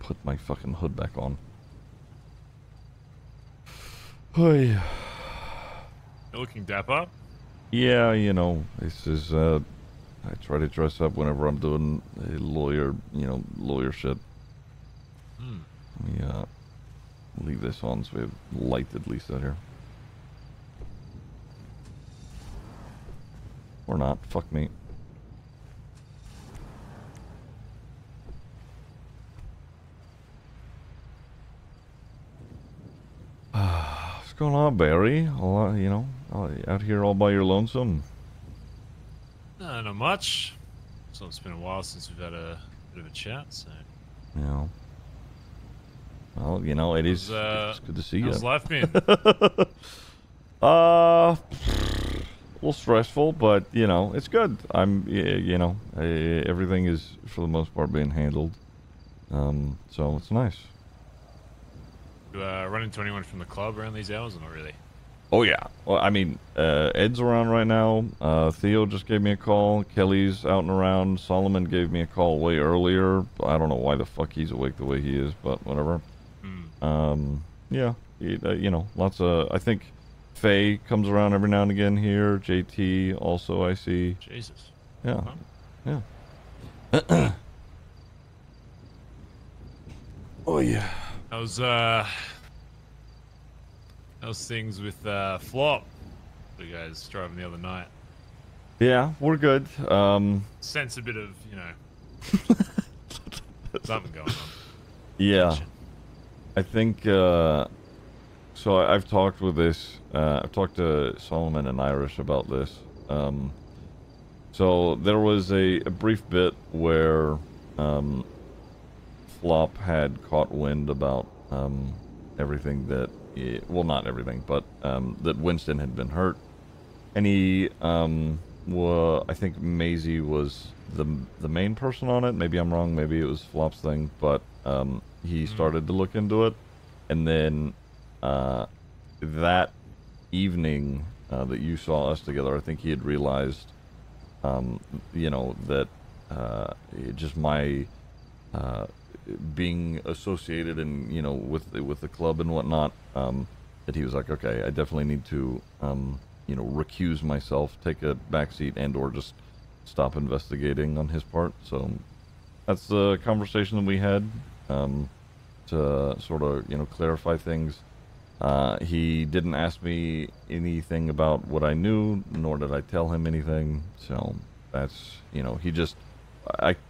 put my fucking hood back on. Hey. You're looking dapper. Yeah, you know, this is, I try to dress up whenever I'm doing a lawyer shit. Hmm. Let me, leave this on so we have light at least out here. Or not, fuck me. What's going on, Barry? Out here all by your lonesome? Not much. So it's been a while since we've had a bit of a chat, so... Yeah. Well, you know, it's good to see you. How's life been? A little stressful, but, you know, it's good. Everything is, for the most part, being handled. So it's nice. You run into anyone from the club around these hours or not really? Oh, yeah. Well, I mean, Ed's around right now. Theo just gave me a call. Kelly's out and around. Solomon gave me a call way earlier. I don't know why the fuck he's awake the way he is, but whatever. Yeah. Lots of... I think Faye comes around every now and again here. JT also, I see. Jesus. Yeah. Huh? Yeah. Oh, yeah. How's things with Flop? You guys driving the other night. Yeah, we're good. Sense a bit of, something going on. Yeah. I think, so I've talked with this, I've talked to Solomon and Irish about this. So there was a brief bit where, Flop had caught wind about, everything that, well, not everything, but, that Winston had been hurt. And he, I think Maisie was the main person on it. Maybe I'm wrong, maybe it was Flop's thing, but, he started to look into it, and then that evening that you saw us together, I think he had realized, that just my being associated and with the club and whatnot, that he was like, okay, I definitely need to recuse myself, take a backseat, and or just stop investigating on his part. So that's the conversation that we had. To sort of, clarify things. He didn't ask me anything about what I knew, nor did I tell him anything. So that's,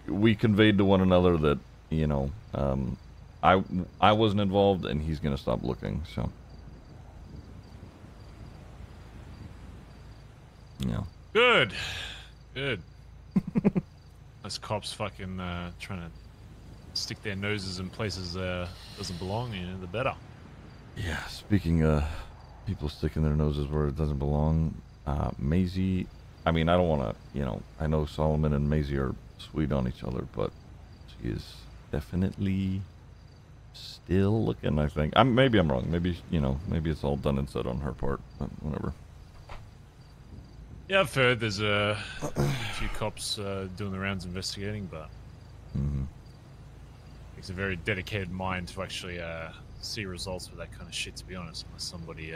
we conveyed to one another that, I wasn't involved and he's gonna stop looking. So, yeah. Good. Those cops fucking trying to stick their noses in places doesn't belong, the better. Yeah, speaking of people sticking their noses where it doesn't belong, Maisie, I mean, I don't want to, I know Solomon and Maisie are sweet on each other, but she is definitely still looking, I think. Maybe I'm wrong. Maybe, maybe it's all done and said on her part, but whatever. Yeah, I've heard there's a few cops doing the rounds investigating, but it's a very dedicated mind to actually see results with that kind of shit, to be honest, unless somebody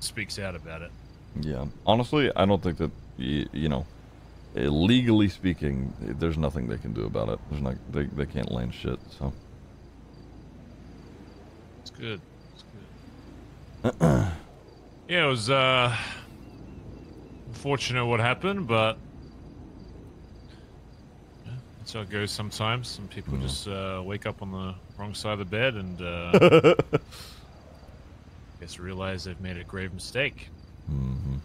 speaks out about it. Yeah, honestly, I don't think that, legally speaking, there's nothing they can do about it. There's not, they can't land shit, so. It's good. Yeah, it was unfortunate what happened, but that's how it goes sometimes. Some people just wake up on the wrong side of the bed and I guess realize they've made a grave mistake. I'm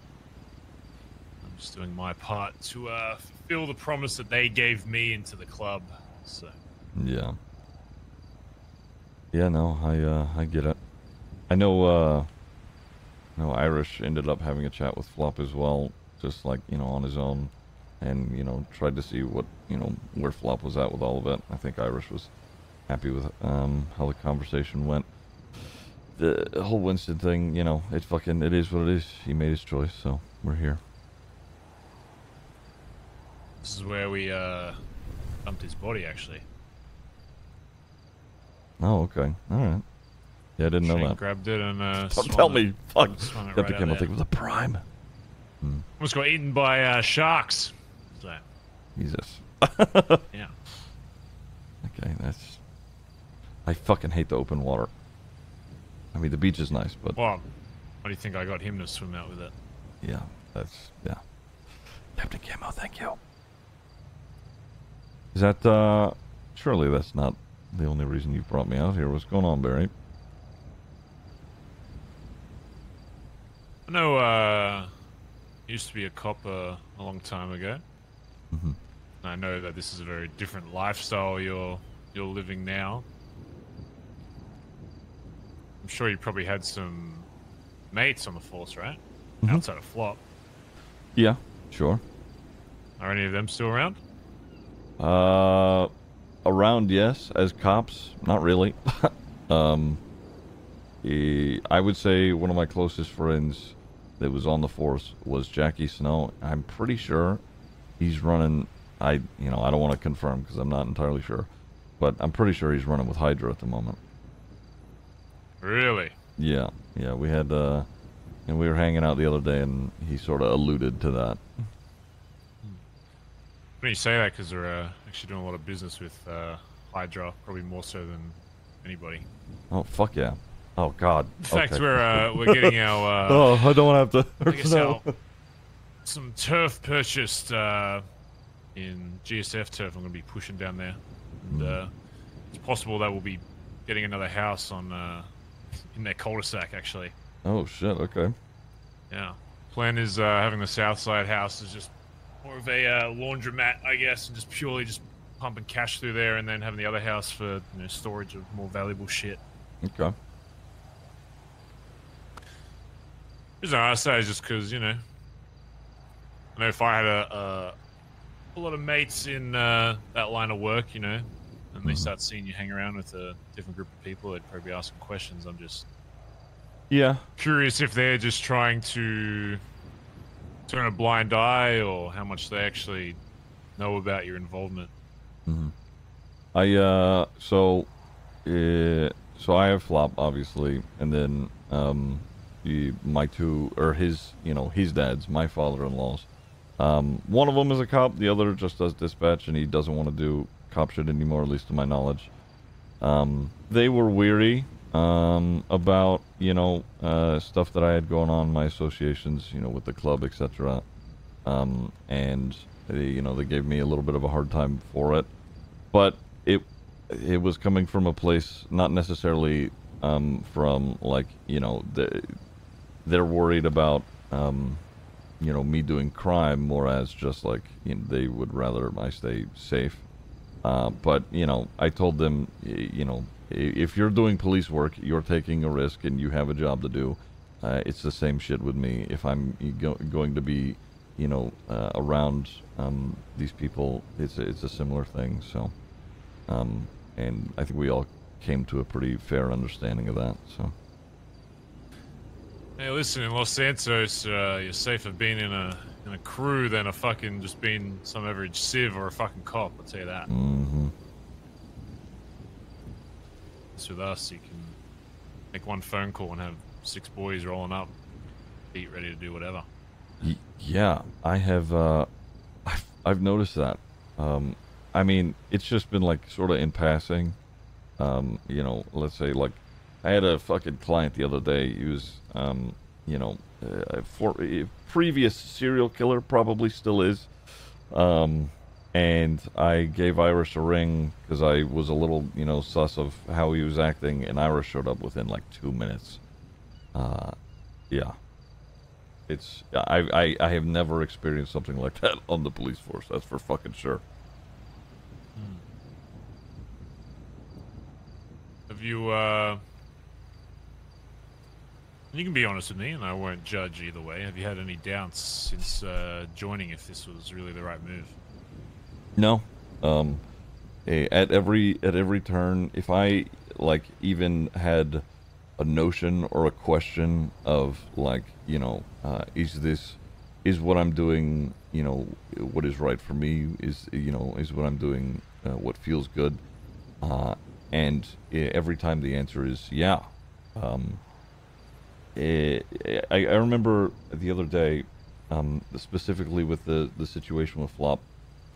just doing my part to fulfill the promise that they gave me into the club. So yeah, no, I get it. I know Irish ended up having a chat with Flop as well, just like, on his own, and tried to see what, where Flop was at with all of it. I think Irish was happy with how the conversation went. The whole Winston thing, it is what it is. He made his choice, so we're here. This is where we dumped his body, actually. Oh, okay. All right. Yeah, I didn't know that. Grabbed it and Don't tell me. Fuck. Swung it Got right the out camera there. thing with a prime. Almost got eaten by sharks. So, Jesus. yeah. Okay, that's... I fucking hate the open water. I mean, the beach is nice, but... Well, what do you think I got him to swim out with it? Yeah, that's... Yeah. Captain Camo, thank you. Is that, surely that's not the only reason you brought me out here. What's going on, Barry? I know, used to be a cop a long time ago. Mm-hmm. I know that this is a very different lifestyle you're living now. I'm sure you probably had some mates on the force, right? Mm-hmm. Outside of Flop. Yeah, sure. Are any of them still around? Around, yes. As cops, not really. I would say one of my closest friends that was on the force was Jackie Snow. I'm pretty sure he's running... I don't want to confirm because I'm not entirely sure. But I'm pretty sure he's running with Hydra at the moment. Really? Yeah. Yeah, we had, and we were hanging out the other day and he sort of alluded to that. When you say that, because they're actually doing a lot of business with Hydra, probably more so than anybody. Oh, fuck yeah. Oh, God. In fact, okay. we're getting our... oh, I don't want to have to... I guess some turf purchased in GSF turf. I'm going to be pushing down there. And it's possible that we'll be getting another house on in their cul-de-sac, actually. Oh, shit, okay. Yeah. Plan is having the south side house is just more of a laundromat, I guess, and just purely just pumping cash through there, and then having the other house for storage of more valuable shit. Okay. The reason I say is just because, I know if I had a lot of mates in that line of work, and they start seeing you hang around with a different group of people, they'd probably be asking questions. I'm just curious if they're just trying to turn a blind eye or how much they actually know about your involvement. So I have Flop, obviously, and then my two, or his dad's, my father-in-law's. One of them is a cop, the other just does dispatch, and he doesn't want to do cop shit anymore, at least to my knowledge. They were weary about, stuff that I had going on in my associations, with the club, etc. And they gave me a little bit of a hard time for it. But it was coming from a place, not necessarily from, like, they're worried about, me doing crime, more as just, like, they would rather I stay safe. But, I told them, if you're doing police work, you're taking a risk and you have a job to do. It's the same shit with me. If I'm going to be, around these people, it's a similar thing. So, and I think we all came to a pretty fair understanding of that. So. Hey, listen, in Los Santos, you're safer being in a crew than a fucking just being some average civ or a fucking cop. I'll tell you that. It's with us, you can make one phone call and have 6 boys rolling up, beat ready to do whatever. Yeah, I have. I've noticed that. I mean, it's just been like sort of in passing. Let's say like I had a fucking client the other day. He was, a previous serial killer, probably still is. And I gave Irish a ring because I was a little, sus of how he was acting, and Irish showed up within like 2 minutes. Yeah. I have never experienced something like that on the police force. That's for fucking sure. Have you, you can be honest with me, and I won't judge either way. Have you had any doubts since joining if this was really the right move? No. At every turn, if I like even had a notion or a question of like, is what I'm doing, what is right for me, is what I'm doing, what feels good, And every time the answer is yeah. I remember the other day, specifically with the situation with Flop,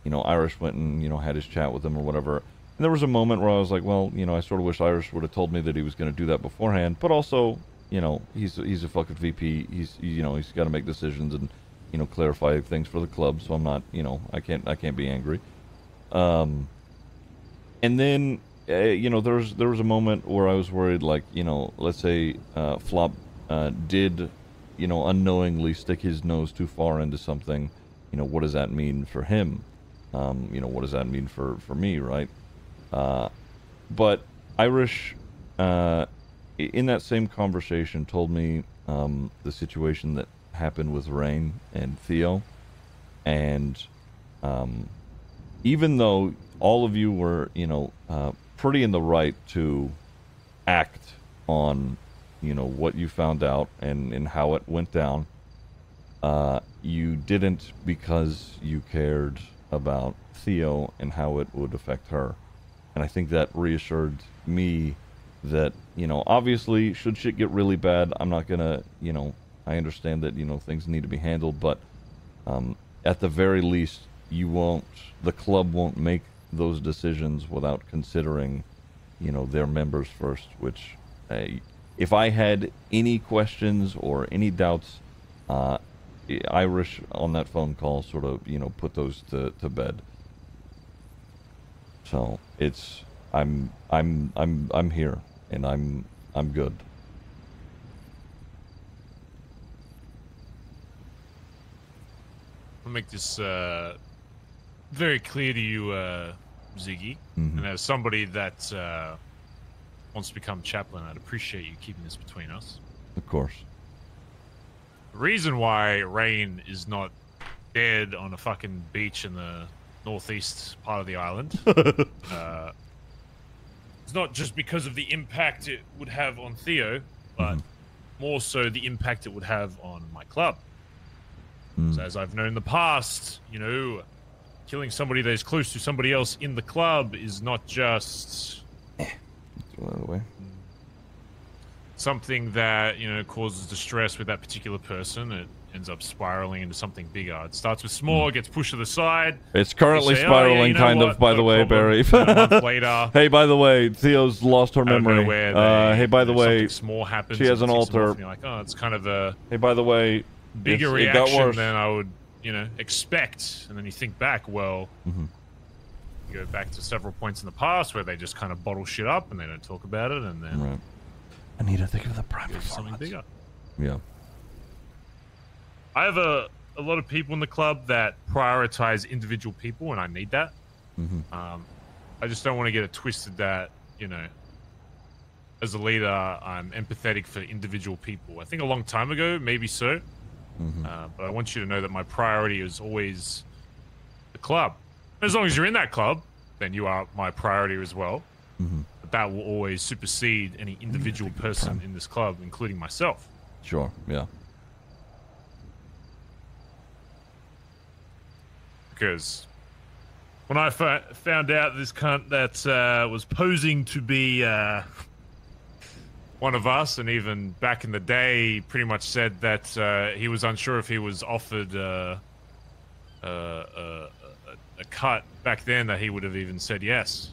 you know, Irish went and, you know, had his chat with him or whatever. And there was a moment where I was like, well, you know, I sort of wish Irish would have told me that he was going to do that beforehand. But also, you know, he's a fucking VP. He's got to make decisions and, you know, clarify things for the club. So I'm not, you know, I can't be angry. And then, you know, there was a moment where I was worried, like, you know, let's say Flop did, you know, unknowingly stick his nose too far into something. You know, what does that mean for him? You know, what does that mean for me, right? But Irish, in that same conversation, told me the situation that happened with Rain and Theo. And even though all of you were, you know, pretty in the right to act on, you know, what you found out and how it went down, you didn't because you cared about Theo and how it would affect her. And I think that reassured me that, you know, obviously, should shit get really bad, I'm not gonna, you know, I understand that, you know, things need to be handled, but at the very least, the club won't make those decisions without considering, you know, their members first, which, if I had any questions or any doubts, Irish on that phone call sort of, you know, put those to bed. So it's I'm here and I'm good. I'll make this very clear to you, Ziggy, and as somebody that wants to become chaplain, I'd appreciate you keeping this between us. Of course. The reason why Rain is not dead on a fucking beach in the northeast part of the island it's not just because of the impact it would have on Theo, but more so the impact it would have on my club. So as I've known in the past, you know, killing somebody that is close to somebody else in the club is not just something that, you know, causes distress with that particular person. It ends up spiraling into something bigger. It starts with small, gets pushed to the side. It's currently spiraling, oh, yeah, kind of, by the way, Barry. A month later. Hey, by the way, Theo's lost her memory. Hey, by the way, small happens, she has an altar. And you're like, oh, it's kind of a hey, by the way, bigger reaction than I would, you know, expect. And then you think back, well, you go back to several points in the past where they just kind of bottle shit up and they don't talk about it, and then right. I need to think of the prime something bigger. Yeah. I have a lot of people in the club that prioritize individual people, and I need that. I just don't want to get it twisted that, you know, as a leader, I'm empathetic for individual people. I think a long time ago, maybe so. But I want you to know that my priority is always the club. As long as you're in that club, then you are my priority as well. But that will always supersede any individual person in this club, including myself. Sure, yeah. Because when I found out this cunt that was posing to be one of us, and even back in the day, pretty much said that he was unsure if he was offered a cut back then, that he would have even said yes.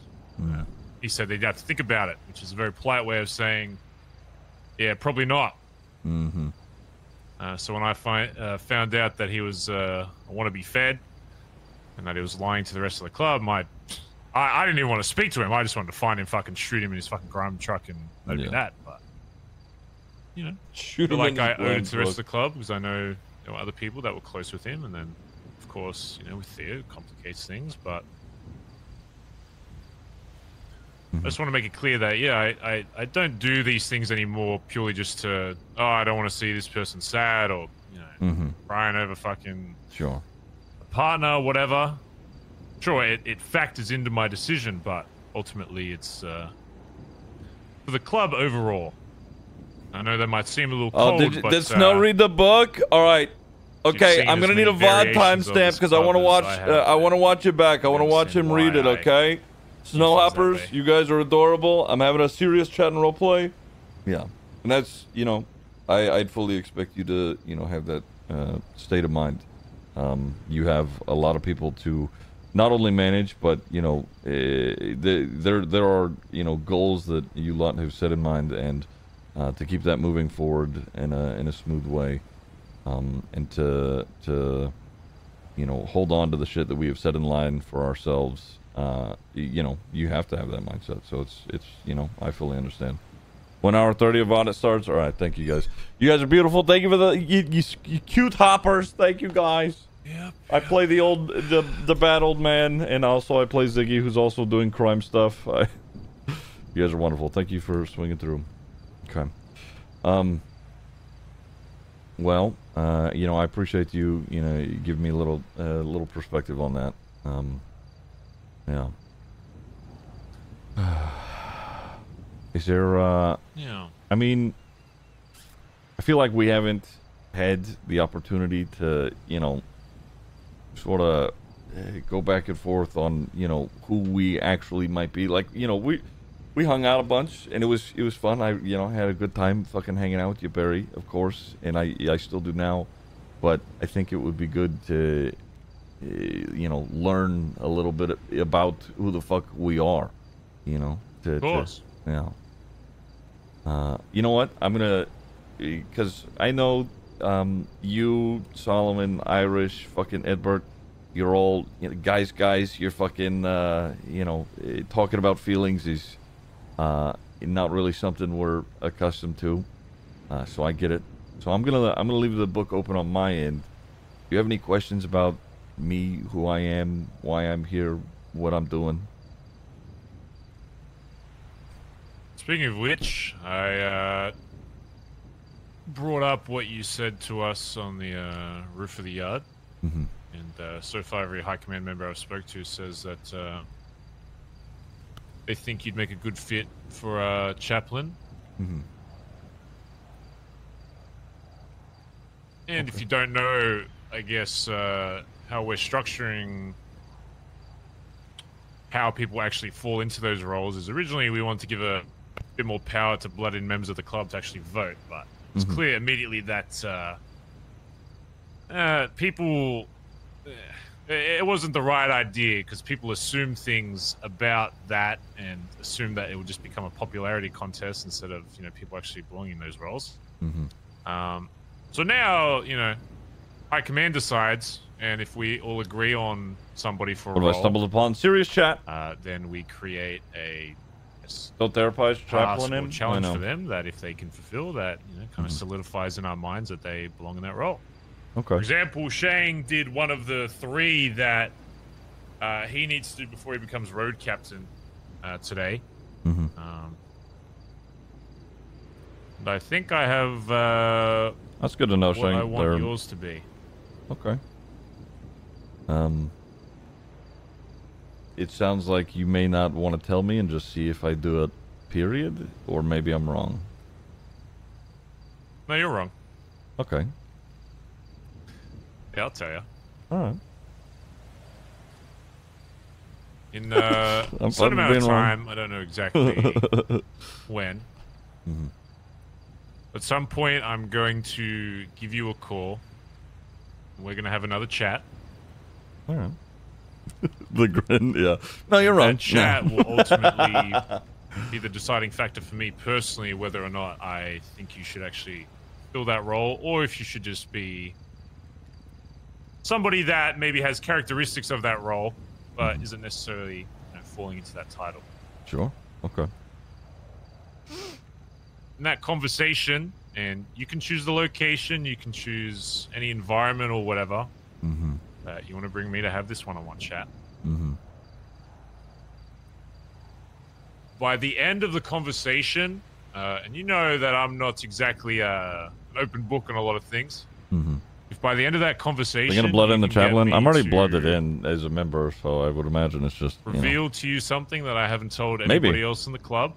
He said they'd have to think about it, which is a very polite way of saying, yeah, probably not. So when I found out that he was I want to be fed, and that he was lying to the rest of the club, I didn't even want to speak to him. I just wanted to find him, fucking shoot him in his fucking grime truck, and that'd be that. But, you know, shoot him like I owed it to the rest of the club, because I know there were other people that were close with him, and then, of course, you know, with Theo, it complicates things, but I just want to make it clear that, yeah, I don't do these things anymore purely just to, oh, I don't want to see this person sad, or, you know, crying over fucking a partner, whatever. Sure, it factors into my decision, but ultimately it's for the club overall. I know that might seem a little cold, but... Did Snow read the book? All right. Okay, I'm gonna need a VOD timestamp because I want to watch. I want to watch it back. I want to watch him read it. Okay. Snowhoppers, you guys are adorable. I'm having a serious chat and roleplay. Yeah, and that's, you know, I'd fully expect you to, you know, have that state of mind. You have a lot of people to not only manage, but, you know, there are, you know, goals that you lot have set in mind, and to keep that moving forward in a smooth way, and to you know, hold on to the shit that we have set in line for ourselves. You know, you have to have that mindset. So it's you know, I fully understand. 1 hour 30 of audit starts. All right, thank you guys. You guys are beautiful. Thank you for the you cute hoppers. Thank you guys. Yep. I play the bad old man, and also I play Ziggy, who's also doing crime stuff. You guys are wonderful. Thank you for swinging through. Okay. Well, you know, I appreciate you, you know, giving me a little perspective on that. Yeah. Is there, yeah. I mean, I feel like we haven't had the opportunity to, you know, sort of go back and forth on, you know, who we actually might be. Like, you know, we hung out a bunch, and it was fun. I, you know, had a good time fucking hanging out with you, Barry, of course, and I still do now. But I think it would be good to, you know, learn a little bit about who the fuck we are, you know. Of course. Yeah. You know what? I'm gonna, because I know you, Solomon, Irish, fucking Edbert, you're all, you know, guys. You're fucking, you know, talking about feelings is not really something we're accustomed to. So I get it. So I'm gonna leave the book open on my end. Do you have any questions about me, who I am, why I'm here, what I'm doing? Speaking of which, I brought up what you said to us on the roof of the yard. Mm-hmm. And so far every high command member I've spoke to says that they think you'd make a good fit for a chaplain. Mm-hmm. And if you don't know, I guess, how we're structuring how people actually fall into those roles is originally we wanted to give a bit more power to blood-in members of the club to actually vote, but it's clear immediately that people... it wasn't the right idea, because people assume things about that and assume that it would just become a popularity contest instead of, you know, people actually belonging in those roles. Mm-hmm. So now, you know, High Command decides, and if we all agree on somebody for a role... What have I stumbled upon? Serious chat. Then we create a... Don't therapize chaplain him? challenge for them that if they can fulfill that, you know, kind of solidifies in our minds that they belong in that role. Okay. For example, Shang did one of the 3 that he needs to do before he becomes road captain today. Mm-hmm. And I think I have that's good to know, what Shang. I want yours to be. Okay. It sounds like you may not want to tell me and just see if I do it, period, or maybe I'm wrong. No, you're wrong. Okay. Yeah, I'll tell you. All right. In a certain amount of time, I don't know exactly when. Mm-hmm. At some point, I'm going to give you a call. And we're going to have another chat. All right. The grin, yeah. No, you're wrong. That chat will ultimately be the deciding factor for me personally, whether or not I think you should actually fill that role, or if you should just be somebody that maybe has characteristics of that role, but isn't necessarily, you know, falling into that title. Sure. Okay. In that conversation, and you can choose the location, you can choose any environment or whatever that you want to bring me to have this one-on-one chat. By the end of the conversation, and you know that I'm not exactly an open book on a lot of things. If by the end of that conversation, they're gonna blood in the chaplain. I'm already blooded in as a member, so I would imagine it's just reveal to you something that I haven't told anybody else in the club,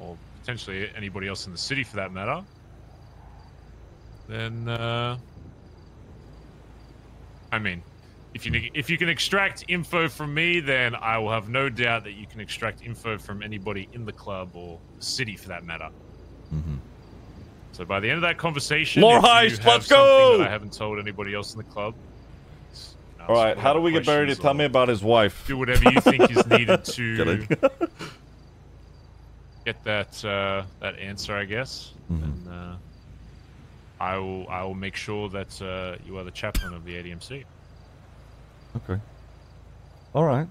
or potentially anybody else in the city for that matter. Then, I mean, if you can extract info from me, then I will have no doubt that you can extract info from anybody in the club or the city, for that matter. Mm-hmm. So by the end of that conversation, more if you heist, have let's something go! that I haven't told anybody else in the club. All right, how do we get Barry to tell me about his wife? Do whatever you think is needed to Kidding. get that answer, I guess. Mm-hmm. And I will make sure that you are the chaplain of the ADMC. Okay. All right.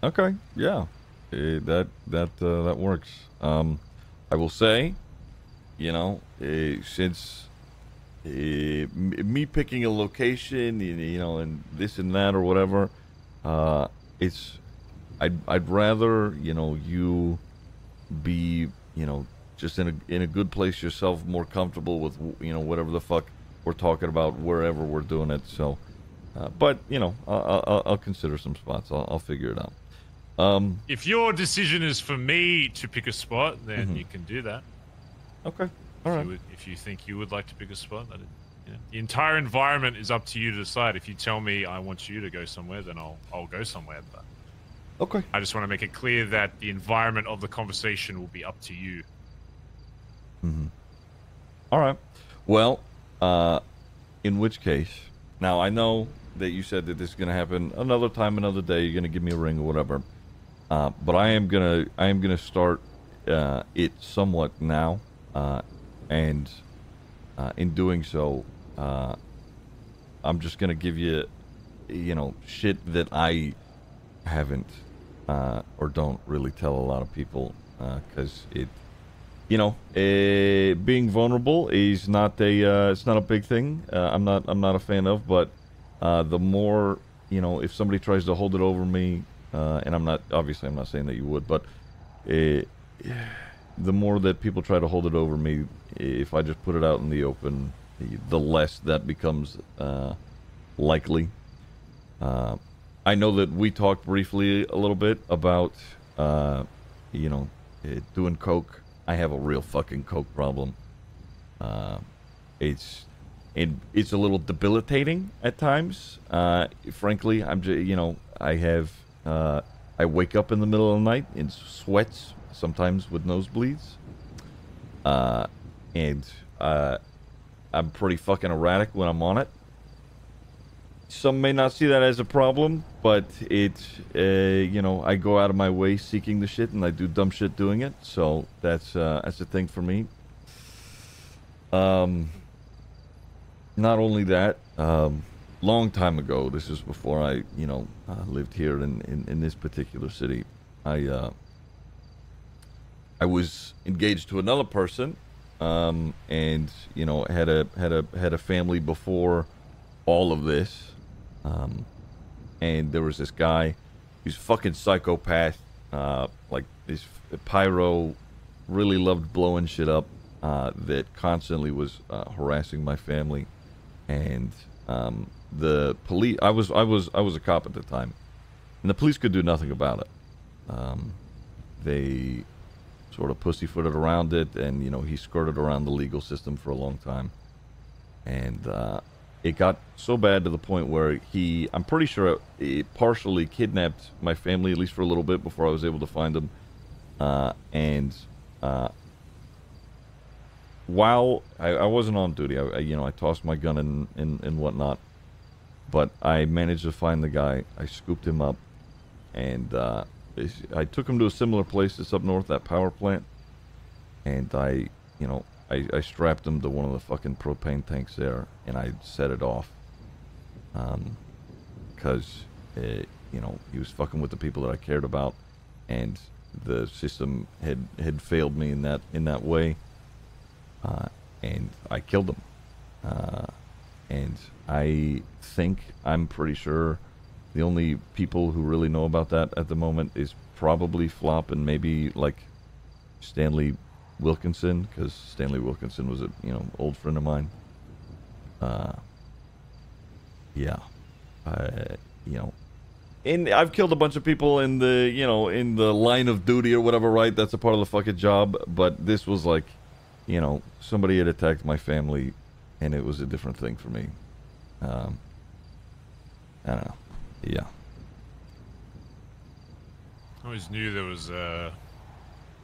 Okay. Yeah. That works. I will say, you know, since me picking a location, you know, and this and that or whatever, I'd rather, you know, you be, you know, just in a good place yourself, more comfortable with, you know, whatever the fuck we're talking about, wherever we're doing it. So, but you know, I'll consider some spots. I'll figure it out. If your decision is for me to pick a spot, then you can do that. Okay. All right. If you think you would like to pick a spot, the entire environment is up to you to decide. If you tell me I want you to go somewhere, then I'll go somewhere. But okay. I just want to make it clear that the environment of the conversation will be up to you. Mm-hmm. All right. Well, in which case, now I know that you said that this is going to happen another time, another day. You're going to give me a ring or whatever. But I am gonna start it somewhat now, and in doing so, I'm just gonna give you, you know, shit that I haven't or don't really tell a lot of people, because it, you know, being vulnerable is not it's not a big thing. I'm not a fan of, but the more, you know, if somebody tries to hold it over me. And I'm not saying that you would, but the more that people try to hold it over me, if I just put it out in the open, the less that becomes likely. I know that we talked briefly a little bit about, you know, doing coke. I have a real fucking coke problem. It's a little debilitating at times. Frankly, I'm just, you know, I wake up in the middle of the night in sweats, sometimes with nosebleeds. And I'm pretty fucking erratic when I'm on it. Some may not see that as a problem, but it's, you know, I go out of my way seeking the shit, and I do dumb shit doing it. So that's a thing for me. Not only that, long time ago, this is before I, you know, lived here in this particular city. I was engaged to another person, and you know, had a family before all of this, and there was this guy, he's a fucking psychopath, like this pyro, really loved blowing shit up, that constantly was harassing my family, and the police, I was a cop at the time, and the police could do nothing about it. They sort of pussyfooted around it, and you know, he skirted around the legal system for a long time, and it got so bad to the point where I'm pretty sure he partially kidnapped my family, at least for a little bit, before I was able to find them, and while I wasn't on duty, you know, I tossed my gun and whatnot, but I managed to find the guy. I scooped him up, and I took him to a similar place that's up north, that power plant, and I strapped him to one of the fucking propane tanks there, and I set it off, because you know, he was fucking with the people that I cared about, and the system had failed me in that way. And I killed him. And I'm pretty sure the only people who really know about that at the moment is probably Flop and maybe like Stanley Wilkinson, because Stanley Wilkinson was a, you know, old friend of mine. Yeah. You know, and I've killed a bunch of people in the, you know, in the line of duty or whatever, right? That's a part of the fucking job. But this was like, you know, somebody had attacked my family, and it was a different thing for me. I don't know. Yeah. I always knew there was a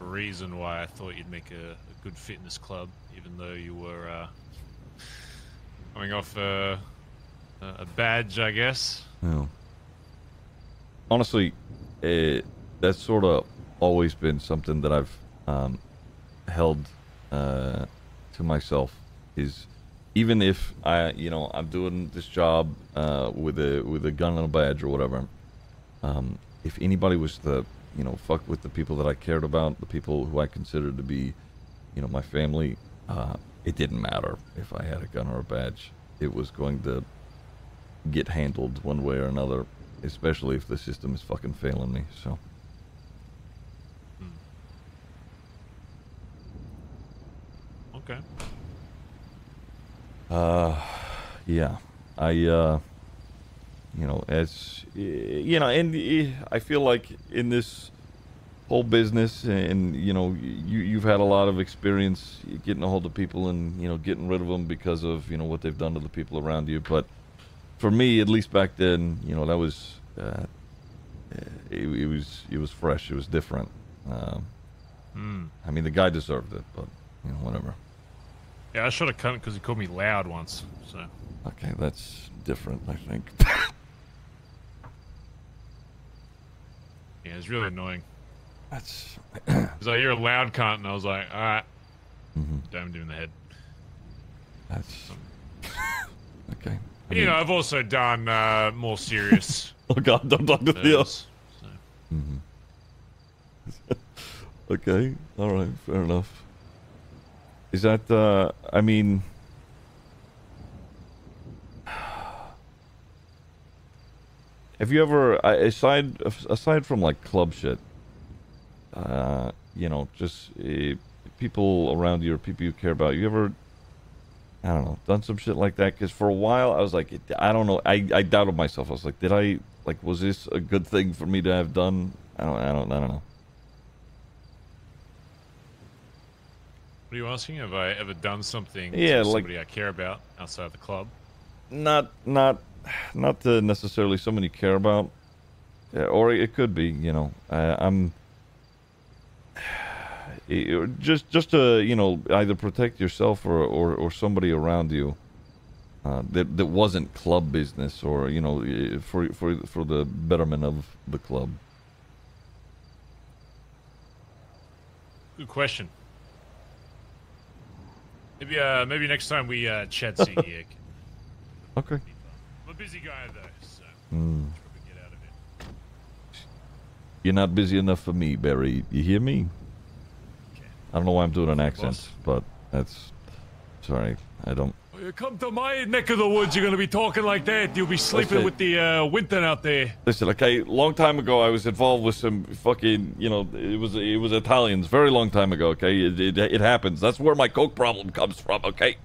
reason why I thought you'd make a good fit in this club, even though you were coming off a badge, I guess. Yeah. Honestly, that's sort of always been something that I've held to myself. Is even if I'm doing this job with a gun and a badge or whatever, if anybody was to fuck with the people that I cared about, the people who I considered to be my family, it didn't matter if I had a gun or a badge. It was going to get handled one way or another, especially if the system is fucking failing me. So okay. Yeah, and I feel like in this whole business, and you've had a lot of experience getting a hold of people and getting rid of them because of what they've done to the people around you. But for me, at least back then, that was it was fresh. It was different. I mean, the guy deserved it, but whatever. Yeah, I should have cut it because he called me loud once. So. Okay, that's different, I think. Yeah, it's really annoying. That's. He's like, "You're a loud cunt," and I was like, "All right." Domed him in the head. That's. Okay. I've also done more serious. Oh God! Don't talk to Theo. So. Okay. All right. Fair enough. Is that? I mean. Have you ever, aside from like club shit, just people around you or people you care about, you ever, I don't know, done some shit like that? Because for a while I was like, I don't know, I doubted myself. I was like, was this a good thing for me to have done? I don't know. What are you asking? Have I ever done something to somebody I care about outside the club? Not to necessarily someone you care about, or it could be, I'm just to either protect yourself or somebody around you that wasn't club business, or for the betterment of the club. Good question. Maybe next time we chat, Ziggy. Okay. I'm a busy guy though, so probably get out of it. You're not busy enough for me, Barry. You hear me? Okay. I don't know why I'm doing an accent, Boss. but that's... Sorry, I don't... When you come to my neck of the woods, you're gonna be talking like that. You'll be sleeping with the Winton out there. Listen, okay, long time ago I was involved with some fucking, it was Italians, very long time ago, okay? It happens. That's where my coke problem comes from, okay?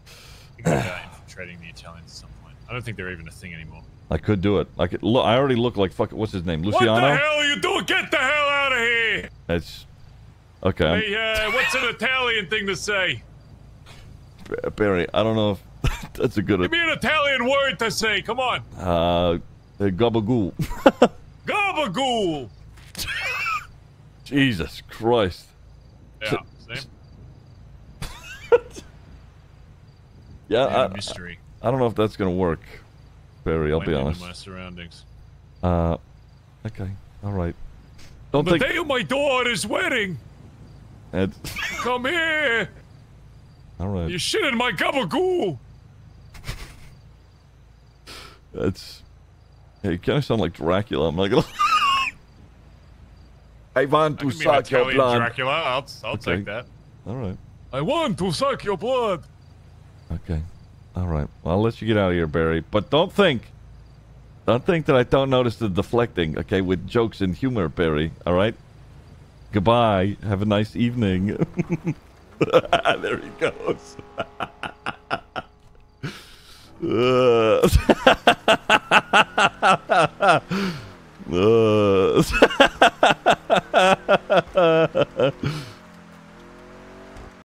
I think about infiltrating the Italians at some point. I don't think they're even a thing anymore. I could do it. I already look like fucking, what's his name? Luciano? What the hell are you doing? Get the hell out of here! That's... Okay. Hey, what's an Italian thing to say? Barry, I don't know if that's a good... Give me an Italian word to say, come on! Gabagool. Gabagool! Jesus Christ. Yeah, same. Yeah, mystery. I don't know if that's gonna work, Barry, I'll be honest. My surroundings. Okay, alright. The day of my daughter's wedding! Come here! Alright. You shit in my gabagool! That's... Hey, you kind of sound like Dracula, I'm not gonna... I want to suck your blood. Dracula, I'll take that. Alright. I want to suck your blood! Okay. Alright. Well, I'll let you get out of here, Barry. But don't think that I don't notice the deflecting, okay, with jokes and humor, Barry. Alright? Goodbye. Have a nice evening. There he goes.